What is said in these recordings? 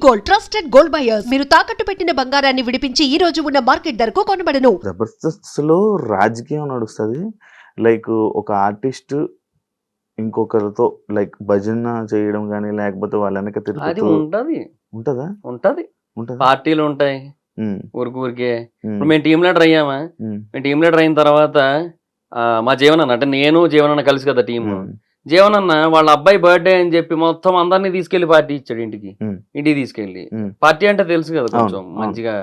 Gold trusted gold buyers మీరు తాకట్టు పెట్టిన బంగారాన్ని విడిపించి ఈ రోజు ఉన్న మార్కెట్ ధరకు కొనబడను. జబర్దస్త్ లో రాజకీయం నడుస్తుంది. లైక్ ఒక ఆర్టిస్ట్ ఇంకొకరితో లైక్ భజన చేయడం కానీ లేకపోతే వాళ్ళ వెనక అది తిరుగుతూ ఉంటది ఉంటదా? ఉంటది ఉంటదా? పార్టీలు ఉంటాయి ఉమ్, ఊరికే ఉమ్, ఇప్పుడు మేము టీం లీడర్ అయ్యామా ఉమ్, మేము టీం లీడర్ అయిన తర్వాత మా జీవనన్న అంటే నేను జీవనన్న కలిసి కదా టీం ఉమ్, జీవనన్న వాళ్ళ అబ్బాయి బర్త్డే అని చెప్పి మొత్తం అందరినీ తీసుకెళ్లి పార్టీ ఇచ్చాడు ఇంటికి తీసుకెళ్లి ఉమ్. పార్టీ అంటే తెలుసు కదా కొంచెం అవును, మంచిగా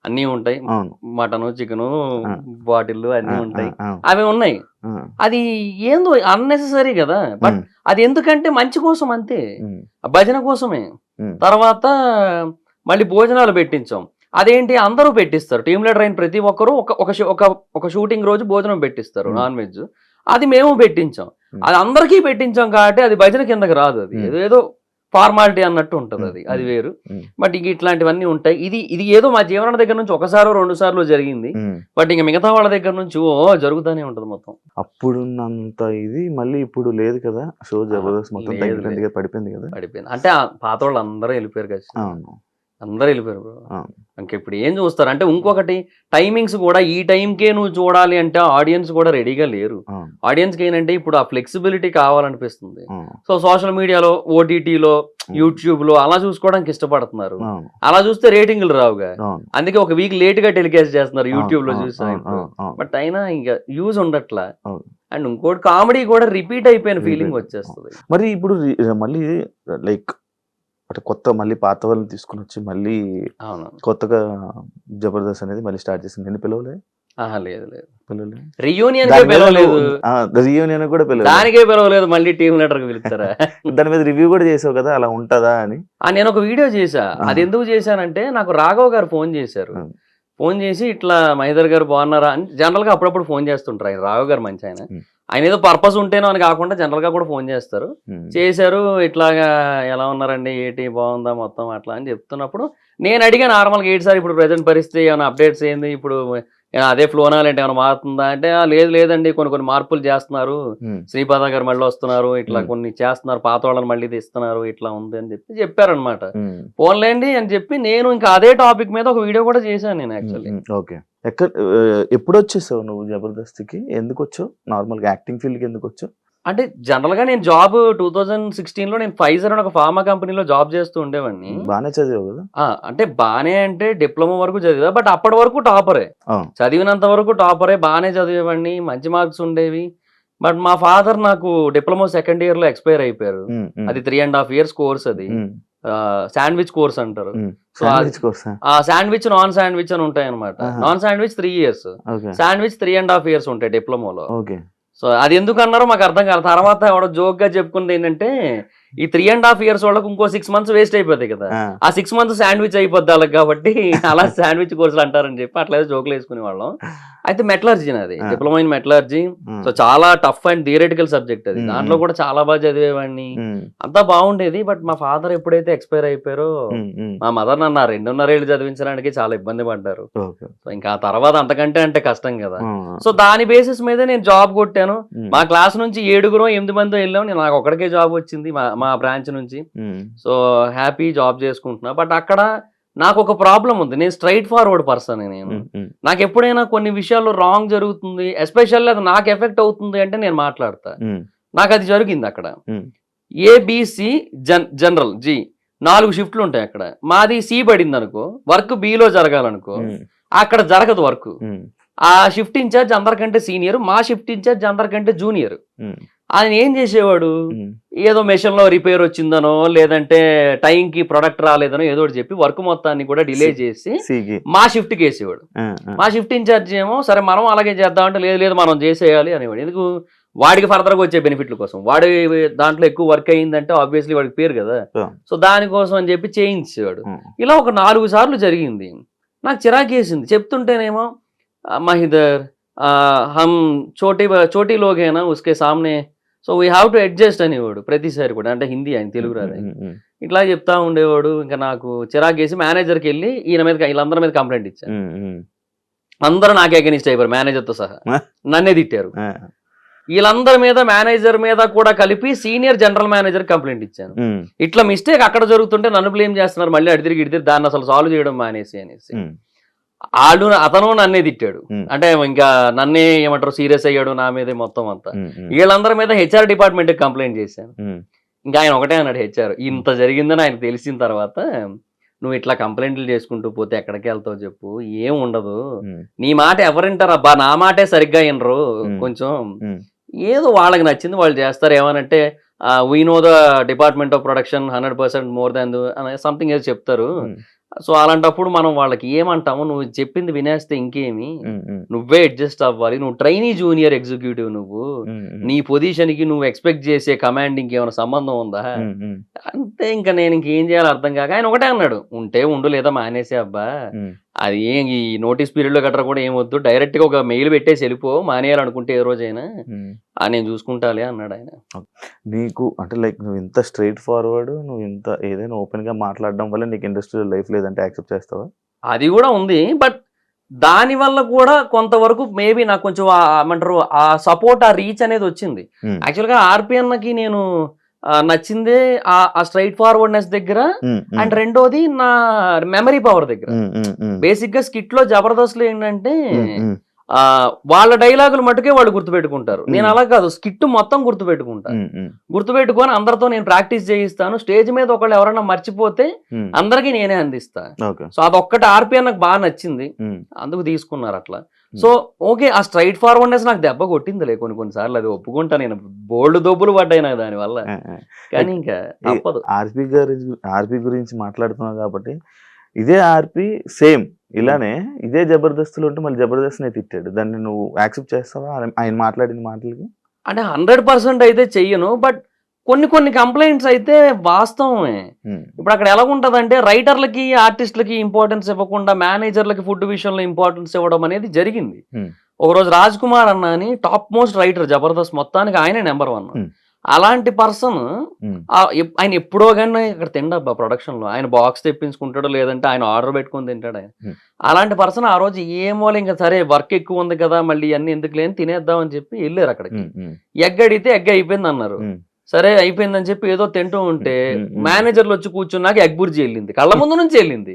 అన్నీ ఉంటాయి అవును. మటన్ చికెన్ ఆ. బాటిల్ అన్నీ ఆ, ఉంటాయి ఆ, అవి ఉన్నాయి ఆ, అది ఏందో అన్నెసెసరీ కదా బట్ ఉమ్, అది ఎందుకంటే మంచి కోసం అంతే ఉమ్, ఆ భజన కోసమే ఉమ్, తర్వాత మళ్ళీ భోజనాలు పెట్టించాం అదేంటి అందరూ పెట్టిస్తారు టీం లీడర్ అయిన ప్రతి ఒక్కరు ఒక షూటింగ్ రోజు భోజనం పెట్టిస్తారు నాన్ వెజ్ అది మేము పెట్టించాం అది అందరికీ పెట్టించాం కాబట్టి అది భజన కిందకి రాదు అది ఏదో ఫార్మాలిటీ అన్నట్టు ఉంటుంది అది వేరు బట్ ఇంక ఇట్లాంటివన్నీ ఉంటాయి ఇది ఏదో మా జీవన దగ్గర నుంచి ఒకసారో 2 సార్లు జరిగింది బట్ ఇంకా మిగతా వాళ్ళ దగ్గర నుంచి జరుగుతూనే ఉంటది మొత్తం అప్పుడున్నంత ఇది మళ్ళీ ఇప్పుడు లేదు కదా. షో జబర్దస్త్ మొత్తం లేదు, తగ్గిపోయింది కదా, పడిపోయింది కదా. పడిపోయింది అంటే పాత వాళ్ళు అందరూ వెళ్ళిపోయారు కదా అవును, అందరూ వెళ్ళిపోయారు బ్రో అవును. ఇంక ఇప్పుడు ఏం చూస్తారు అంటే ఇంకొకటి టైమింగ్స్ కూడా ఈ టైంకే నువ్వు చూడాలి అంటే ఆడియన్స్ కూడా రెడీగా లేరు అవును, ఆడియన్స్కి ఏంటంటే ఇప్పుడు ఆ ఫ్లెక్సిబిలిటీ కావాలనిపిస్తుంది అవును, సో సోషల్ మీడియాలో ఓటీటీలో యూట్యూబ్లో అలా చూసుకోవడానికి ఇష్టపడుతున్నారు అవును, అలా చూస్తే రేటింగ్లు రావుగా అవును, అందుకే ఒక వీక్ లేట్ గా టెలికాస్ట్ చేస్తున్నారు యూట్యూబ్ లో అవును, చూసా అవును, అవును, అవును. బట్ అయినా ఇంకా యూజ్ ఉండట్లా అవును. అండ్ ఇంకోటి కామెడీ కూడా రిపీట్ అయిపోయిన ఫీలింగ్ Repeat. వచ్చేస్తుంది మరి ఇప్పుడు మళ్ళీ లైక్ అంటే కొత్త మళ్ళీ పాత వాళ్ళని తీసుకుని వచ్చి మళ్ళీ అవును కొత్తగా జబర్దస్త్ అనేది మళ్ళీ స్టార్ట్ చేసింది. నేను పిలవలే లేదు పిలవలే రియూనియన్ దాని మీద పిలవలేదు రీయూనియన్ కూడా పిలవలేదు. దానికే పిలవలేదు మళ్ళీ టీం లీడర్ కి పిలుస్తారా దాని మీద రివ్యూ కూడా చేసావు కదా, అలా ఉంటదా అని. నేను ఒక వీడియో చేశా అది ఎందుకు చేశానంటే నాకు రాఘవ్ గారు ఫోన్ చేశారు ఆ. ఫోన్ చేసి ఇట్లా మహేందర్ గారు బాగున్నారా అని జనరల్ గా అప్పుడప్పుడు ఫోన్ చేస్తుంటారు ఆయన రాఘవ్ గారు మంచి ఆయన ఆయన ఏదో పర్పస్ ఉంటేనో అని కాకుండా జనరల్ గా కూడా ఫోన్ చేస్తారు చేశారు ఇట్లాగా ఎలా ఉన్నారండి ఏంటి బాగుందా మొత్తం అట్లా అని చెప్తున్నప్పుడు నేను అడిగా నార్మల్గా ఏంటి సార్ ఇప్పుడు ప్రజెంట్ పరిస్థితి ఏమైనా అప్డేట్స్ ఏంది ఇప్పుడు అదే ఫ్లోనాలు ఏంటి ఏమైనా మారుతుందా అంటే లేదండి కొన్ని మార్పులు చేస్తున్నారు శ్రీపాద గారు మళ్ళీ వస్తున్నారు ఇట్లా కొన్ని చేస్తున్నారు పాత వాళ్ళని మళ్ళీ తీస్తున్నారు ఇట్లా ఉంది అని చెప్పారనమాట ఫోన్లేండి అని చెప్పి నేను ఇంకా అదే టాపిక్ మీద ఒక వీడియో కూడా చేశాను నేను యాక్చువల్లీ ఓకే. ఎప్పుడు వచ్చేసావు నువ్వు జబర్దస్త్కి? ఎందుకు వచ్చావు? నార్మల్గా యాక్టింగ్ ఫీల్డ్కి ఎందుకు వచ్చావు? అంటే జనరల్ గా నేను జాబ్ 2016 లో నేను ఫైజర్ అని ఒక ఫార్మా కంపెనీలో జాబ్ చేస్తూ ఉండేవాడిని బాగానే చదివావు కదా. అంటే బానే అంటే డిప్లొమా వరకు చదివా బట్ అప్పటి వరకు టాపరే చదివినంత వరకు టాపరే బాగానే చదివేవాడిని మంచి మార్క్స్ ఉండేవి బట్ మా ఫాదర్ నాకు డిప్లొమా సెకండ్ ఇయర్ లో ఎక్స్పైర్ అయిపోయారు అది 3.5 years కోర్స్ అది శాండ్విచ్ కోర్స్ అంటారు శాండ్విచ్ నాన్ శాండ్విచ్ అని ఉంటాయి అనమాట non sandwich 3 years sandwich 3.5 years ఉంటాయి డిప్లొమాలో సో అది ఎందుకు అన్నారో మాకు అర్థం కాదు తర్వాత ఎవడో జోక్ గా చెప్పుకుంది ఏంటంటే ఈ 3.5 years వాళ్ళకి ఇంకో 6 months వేస్ట్ అయిపోతాయి కదా ఆ 6 months శాండ్విచ్ అయిపోద్ది వాళ్ళకి కాబట్టి అలా శాండ్విచ్ కోర్సులు అంటారని చెప్పి అట్లా జోకులు వేసుకునే వాళ్ళం అయితే మెటలర్జీ అది డిప్లొమా ఇన్ మెటలర్జీ సో చాలా టఫ్ అండ్ థియరిటికల్ సబ్జెక్ట్ అది దాంట్లో కూడా చాలా బాగా చదివేవాడిని అంతా బాగుండేది బట్ మా ఫాదర్ ఎప్పుడైతే ఎక్స్పైర్ అయిపోయారో మా మదర్ నన్ను 2.5 ఏళ్ళు చదివించడానికి చాలా ఇబ్బంది పడ్డారు సో ఇంకా ఆ తర్వాత అంతకంటే అంటే కష్టం కదా సో దాని బేసిస్ మీద నేను జాబ్ కొట్టాను మా క్లాస్ నుంచి 7-8 మంది వెళ్ళాం నాకు ఒక్కడికే జాబ్ వచ్చింది మా బ్రాంచ్ నుంచి సో హ్యాపీ జాబ్ చేసుకుంటున్నా బట్ అక్కడ నాకు ఒక ప్రాబ్లం ఉంది నేను స్ట్రైట్ ఫార్వర్డ్ పర్సన్ నేను నాకు ఎప్పుడైనా కొన్ని విషయాల్లో రాంగ్ జరుగుతుంది ఎస్పెషల్లీ అది నాకు ఎఫెక్ట్ అవుతుంది అంటే నేను మాట్లాడతా నాకు అది జరిగింది అక్కడ ఏబిసి జనరల్ జి 4 షిఫ్ట్లు ఉంటాయి అక్కడ మాది సి పడింది అనుకో వర్క్ బిలో జరగాలనుకో అక్కడ జరగదు వర్క్ ఆ షిఫ్ట్ ఇన్ఛార్జ్ అందరికంటే సీనియర్ మా షిఫ్ట్ ఇన్ఛార్జ్ అందరికంటే జూనియర్ ఆయన ఏం చేసేవాడు ఏదో మెషిన్ లో రిపేర్ వచ్చిందనో లేదంటే టైంకి ప్రొడక్ట్ రాలేదనో ఏదో చెప్పి వర్క్ మొత్తాన్ని కూడా డిలే చేసి మా షిఫ్ట్ కి వేసేవాడు మా షిఫ్ట్ ఇన్ఛార్జ్ ఏమో సరే మనం అలాగే చేద్దామంటే లేదు మనం చేసేయాలి అనేవాడు ఎందుకు వాడికి ఫర్దర్గా వచ్చే బెనిఫిట్ల కోసం వాడి దాంట్లో ఎక్కువ వర్క్ అయ్యిందంటే ఆబ్వియస్లీ వాడికి పేరు కదా సో దానికోసం అని చెప్పి చేయించేవాడు ఇలా ఒక 4 సార్లు జరిగింది నాకు చిరాకేసింది చెప్తుంటేనేమో మహిదర్ హమ్ చోటీ లోగ్ హేనా ఉస్కే సామ్నే so we have to adjust అనేవాడు ప్రతిసారి కూడా అంటే హిందీ ఆయన తెలుగు రాదు ఇట్లా చెప్తా ఉండేవాడు ఇంకా నాకు చిరాకేసి మేనేజర్కి వెళ్ళి వీళ్ళందరి మీద కంప్లైంట్ ఇచ్చాను అందరూ నాకే అగెనిస్ట్ అయిపోయారు మేనేజర్తో సహా నన్నే తిట్టారు వీళ్ళందరి మీద మేనేజర్ మీద కూడా కలిపి సీనియర్ జనరల్ మేనేజర్ కంప్లైంట్ ఇచ్చాను. ఉమ్, ఇట్లా మిస్టేక్ అక్కడ జరుగుతుంటే నన్ను బ్లేమ్ చేస్తున్నారు, మళ్ళీ అడిదిరిగి ఇడిదిరి దాన్ని అసలు సాల్వ్ చేయడం మానేసి అనేసి. ఉమ్, అతను నన్నే తిట్టాడు. ఉమ్, అంటే ఇంకా నన్నే ఏమంటారు సీరియస్ అయ్యాడు నా మీదే మొత్తం అంతా. ఉమ్, ఉమ్, వీళ్ళందరి మీద హెచ్ఆర్ డిపార్ట్మెంట్ కంప్లైంట్ చేశాను. ఉమ్, ఇంకా ఆయన ఒకటే అన్నాడు హెచ్ఆర్, ఇంత జరిగిందని ఆయన తెలిసిన తర్వాత నువ్వు ఇట్లా కంప్లైంట్లు చేసుకుంటూ పోతే ఎక్కడికి వెళ్తావు చెప్పు, ఏం ఉండదు, ఉమ్, నీ మాట ఎవరింటారు అబ్బా, నా మాటే సరిగ్గా వినరు, కొంచెం ఉమ్, ఏదో వాళ్ళకి నచ్చింది వాళ్ళు చేస్తారు. ఏమనంటే we know the department of production 100% more than something ఏదో చెప్తారు. ఉమ్, సో అలాంటప్పుడు మనం వాళ్ళకి ఏమంటాము, నువ్వు చెప్పింది వినేస్తే ఇంకేమి, ఉమ్, ఉమ్, నువ్వే అడ్జస్ట్ అవ్వాలి, నువ్వు ట్రైనీ జూనియర్ ఎగ్జిక్యూటివ్, నువ్వు ఉమ్, నీ పొజిషన్ కి నువ్వు ఎక్స్పెక్ట్ చేసే కమాండింగ్ ఏమైనా సంబంధం ఉందా, ఉమ్, ఉమ్, అంతే. ఇంకా నేను ఇంకేం చేయాలో అర్థం కాక ఆయన ఒకటే అన్నాడు, ఉంటే ఉండు లేదా మానేసే అబ్బా, ఉమ్, అది ఏం ఈ నోటీస్ పీరియడ్ లో గట్రా కూడా ఏం వద్దు, డైరెక్ట్ గా ఒక మెయిల్ పెట్టేసి వెళ్ళిపో, మానేయాలనుకుంటే ఏ రోజైనా ఉమ్. నేను చూసుకుంటాలే అన్నాడు ఆయన. నీకు అంటే లైక్ నువ్వు ఇంత స్ట్రైట్ ఫార్వర్డ్, నువ్వు ఇంత ఏదైనా ఓపెన్ గా మాట్లాడడం వల్ల నీకు ఇండస్ట్రియల్ లైఫ్ లేదంటే యాక్సెప్ట్ చేస్తావా? అది కూడా ఉంది, బట్ దాని వల్ల కూడా కొంతవరకు మేబీ నాకు కొంచెం ఏమంటారు ఆ సపోర్ట్, ఆ రీచ్ అనేది వచ్చింది. ఉమ్, యాక్చువల్గా ఆర్పిఎన్కి నేను నచ్చిందే ఆ స్ట్రైట్ ఫార్వర్డ్నెస్ దగ్గర, ఉమ్, ఉమ్, అండ్ రెండోది నా మెమరీ పవర్ దగ్గర. ఉమ్, ఉమ్, ఉమ్, బేసిక్ గా స్కిట్ లో జబర్దస్త్ లో ఏంటంటే ఉమ్, ఉమ్, వాళ్ళ డైలాగులు మటుకే వాళ్ళు గుర్తుపెట్టుకుంటారు, నేను అలా కాదు, స్కిట్ మొత్తం గుర్తుపెట్టుకుంటా. ఉమ్, ఉమ్, గుర్తుపెట్టుకొని అందరితో నేను ప్రాక్టీస్ చేయిస్తాను. స్టేజ్ మీద ఒకళ్ళు ఎవరైనా మర్చిపోతే ఉమ్, అందరికీ నేనే అందిస్తా. ఓకే. సో అదొక్కటి ఆర్పిఎన్ నాకు బాగా నచ్చింది, ఉమ్, అందుకు తీసుకున్నారు అట్లా. సో ఓకే, ఆ స్ట్రైట్ ఫార్వర్డ్నెస్ నాకు దెబ్బ కొట్టిందిలే కొన్నిసార్లు, అది ఒప్పుకుంటా, నేను బోల్డ్ దోపులు పడ్డాయి నాకు దానివల్ల, ఆ, ఆ. కానీ ఇంకా తప్పదు. ఆర్పి గురించి మాట్లాడుతున్నావు కాబట్టి, ఇదే ఆర్పి సేమ్ ఇలానే ఇదే జబర్దస్తులు ఉంటే మళ్ళీ జబర్దస్త్ నే తిట్టాడు, దాన్ని నువ్వు యాక్సెప్ట్ చేస్తావా ఆయన మాట్లాడిన మాటలకి? అంటే 100% అయితే చెయ్యను, బట్ కొన్ని కంప్లైంట్స్ అయితే వాస్తవమే. ఉమ్, ఇప్పుడు అక్కడ ఎలా ఉంటదంటే రైటర్లకి ఆర్టిస్టులకి ఇంపార్టెన్స్ ఇవ్వకుండా మేనేజర్లకి ఫుడ్ విషయంలో ఇంపార్టెన్స్ ఇవ్వడం అనేది జరిగింది. ఉమ్, ఒకరోజు రాజ్ కుమార్ అన్న అని టాప్ మోస్ట్ రైటర్ జబర్దస్త్ మొత్తానికి ఆయనే నెంబర్ 1. ఉమ్, అలాంటి పర్సన్ ఉమ్, ఆయన ఎప్పుడో కానీ ఇక్కడ తిండబ్బా ప్రొడక్షన్ లో, ఆయన బాక్స్ తెప్పించుకుంటాడు, లేదంటే ఆయన ఆర్డర్ పెట్టుకొని తింటాడు ఆయన. ఉమ్, అలాంటి పర్సన్ ఆ రోజు ఏమో ఇంకా సరే వర్క్ ఎక్కువ ఉంది కదా, మళ్ళీ అన్ని ఎందుకు లేని తినేద్దాం అని చెప్పి వెళ్ళారు అక్కడికి. ఉమ్, ఉమ్, ఎగ్ అడిగితే ఎగ్ అయిపోయింది అన్నారు. ఉమ్, సరే అయిపోయిందని చెప్పి ఏదో తింటూ ఉంటే ఉమ్, మేనేజర్లు వచ్చి కూర్చున్నాక ఎగ్ బుర్జీ వెళ్ళింది, కళ్ళ ముందు నుంచి వెళ్ళింది.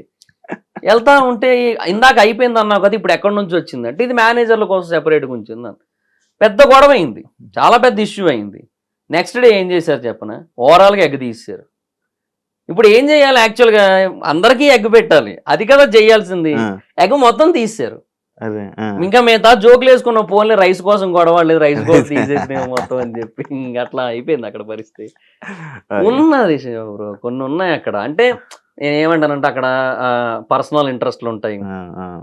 వెళ్తా ఉంటే ఇందాక అయిపోయింది అన్నావు కదా, ఇప్పుడు ఎక్కడి నుంచి వచ్చింది అంటే ఇది మేనేజర్ల కోసం సెపరేట్గా ఉంచింది అని. పెద్ద గొడవ అయింది, చాలా పెద్ద ఇష్యూ అయింది. నెక్స్ట్ డే ఏం చేశారు చెప్పనా, ఓవరాల్గా ఎగ్ తీసారు. ఇప్పుడు ఏం చేయాలి, యాక్చువల్గా అందరికీ ఎగ్ పెట్టాలి, అది కదా చేయాల్సింది, ఆ, ఎగ్ మొత్తం తీసారు. అదే, ఆ, ఇంకా మిగతా జోకులు వేసుకున్నాం, ఫోన్లే రైస్ కోసం గొడవ లేదు, రైస్ కోసం తీసేసినాం మొత్తం అని చెప్పి ఇంక అట్లా అయిపోయింది అక్కడ పరిస్థితి. అదే. ఉన్నది బ్రో, కొన్ని ఉన్నాయి అక్కడ. అంటే నేను ఏమంటానంటే అక్కడ పర్సనల్ ఇంట్రెస్ట్లు ఉంటాయి, ఆ,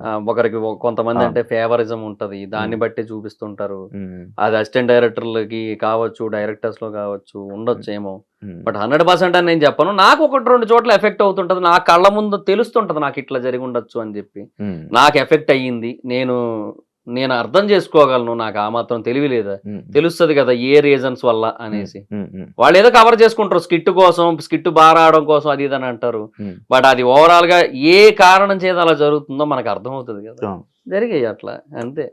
ఆ, ఒకరికి కొంతమంది ఆ. అంటే ఫేవరిజం ఉంటది, దాన్ని బట్టి చూపిస్తుంటారు. ఉమ్, అది అసిస్టెంట్ డైరెక్టర్లకి కావచ్చు, డైరెక్టర్స్ లో కావచ్చు, ఉండొచ్చేమో. ఉమ్, బట్ 100% అని నేను చెప్పను, నాకు 1-2 చోట్ల ఎఫెక్ట్ అవుతుంటది, నా కళ్ళ ముందు తెలుస్తుంటది నాకు ఇట్లా జరిగి ఉండొచ్చు అని చెప్పి. ఉమ్, నాకు ఎఫెక్ట్ అయ్యింది, నేను అర్థం చేసుకోగలను, నాకు ఆ మాత్రం తెలివి లేదా, ఉమ్, తెలుస్తుంది కదా ఏ రీజన్స్ వల్ల అనేసి. ఉమ్, ఉమ్, వాళ్ళు ఏదో కవర్ చేసుకుంటారు స్కిట్ కోసం, స్కిట్ బాగా రావడం కోసం, అది ఇది అని అంటారు. ఉమ్, బట్ అది ఓవరాల్ గా ఏ కారణం చేత అలా జరుగుతుందో మనకు అర్థమవుతుంది కదా, ఆ. జరిగాయి అట్లా అంతే.